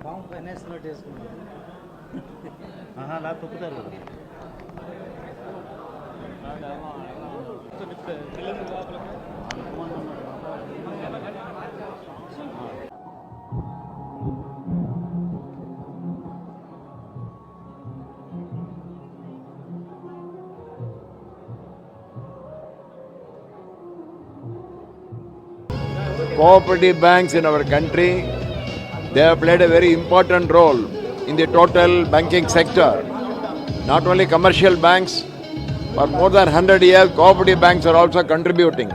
Form finance note వేసుకున్నాను. అలా తొక్కుతారు కదా. Cooperative banks in our country, they have played a very important role in the total banking sector. Not only commercial banks, for more than 100 years, cooperative banks are also contributing.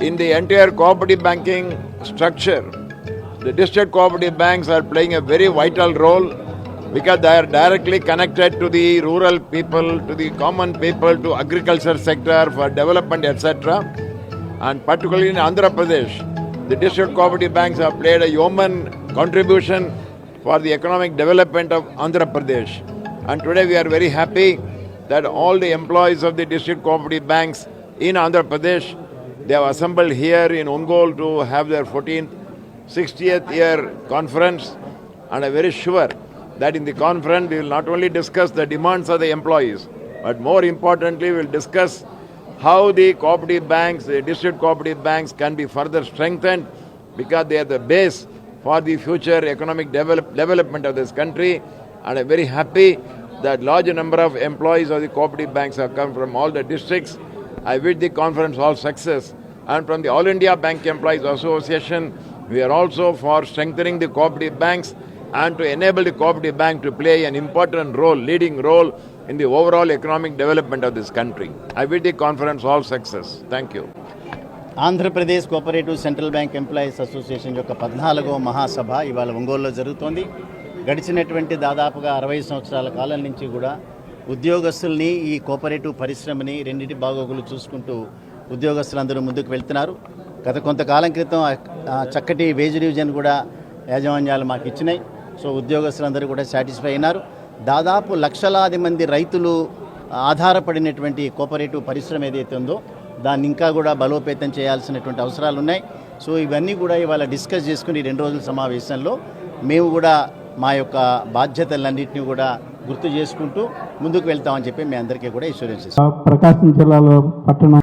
In the entire cooperative banking structure, the district cooperative banks are playing a very vital role because they are directly connected to the rural people, to the common people, to agriculture sector for development, etc. And particularly in Andhra Pradesh, the district cooperative banks have played a yeoman contribution for the economic development of Andhra Pradesh. And today we are very happy that all the employees of the district cooperative banks in Andhra Pradesh, they have assembled here in Ongole to have their 14th, 60th year conference. And I am very sure that in the conference we will not only discuss the demands of the employees, but more importantly we will discuss how the cooperative banks, the district cooperative banks can be further strengthened because they are the base for the future economic development of this country. And I am very happy that large number of employees of the cooperative banks have come from all the districts. I wish the conference all success. And from the All India Bank Employees Association, we are also for strengthening the cooperative banks and to enable the cooperative bank to play an important role, leading role in the overall economic development of this country. I wish the conference all success. Thank you. Andhra Pradesh cooperative central bank employees association యొక్క 14వ మహాసభ ఇవాళ ఒంగోలులో జరుగుతోంది. గడిచినటువంటి దాదాపుగా 60 సంవత్సరాల కాలం నుంచి కూడా ఉద్యోగస్తుల్ని ఈ కోఆపరేటివ్ పరిశ్రమని రెండింటి బాగోగులు చూసుకుంటూ ఉద్యోగస్తులందరూ ముందుకు వెళ్తున్నారు. గత కొంతకాలం క్రితం చక్కటి వేజ్ డివిజన్ కూడా యాజమాన్యాలు మాకు ఇచ్చినాయి. సో ఉద్యోగస్తులందరూ కూడా సాటిస్ఫై అయినారు. దాదాపు లక్షలాది మంది రైతులు ఆధారపడినటువంటి కోఆపరేటివ్ పరిశ్రమ ఏదైతే ఉందో దాన్ని ఇంకా కూడా బలోపేతం చేయాల్సినటువంటి అవసరాలు ఉన్నాయి. సో ఇవన్నీ కూడా ఇవాళ డిస్కస్ చేసుకుని 2 రోజుల సమావేశంలో మేము కూడా మా యొక్క బాధ్యతలన్నింటినీ కూడా గుర్తు చేసుకుంటూ ముందుకు వెళ్తామని చెప్పి మీ అందరికీ కూడా ఇన్సూరెన్స్ ఇస్తాం. ప్రకాశం జిల్లాలో పట్టణ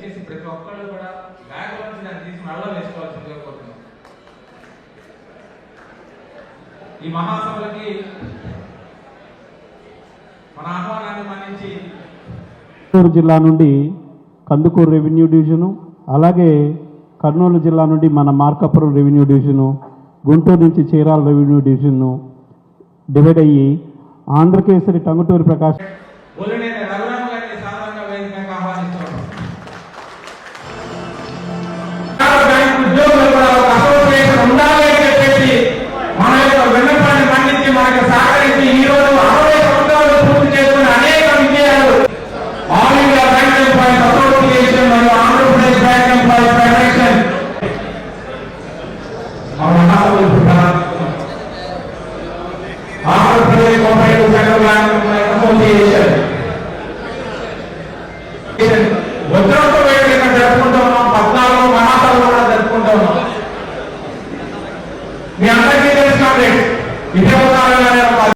ఈ మహాసభలకి మన ఆహ్వానాన్ని మన్నించి చిత్తూరు జిల్లా నుండి కందుకూరు రెవెన్యూ డివిజను, అలాగే కర్నూలు జిల్లా నుండి మన మార్కాపురం రెవెన్యూ డివిజను, గుంటూరు నుంచి చీరాల రెవెన్యూ డివిజను డివైడ్ అయ్యి ఆంధ్రకేసరి టంగుటూరి ప్రకాశ్ మీ అందరికీ తెలుసు.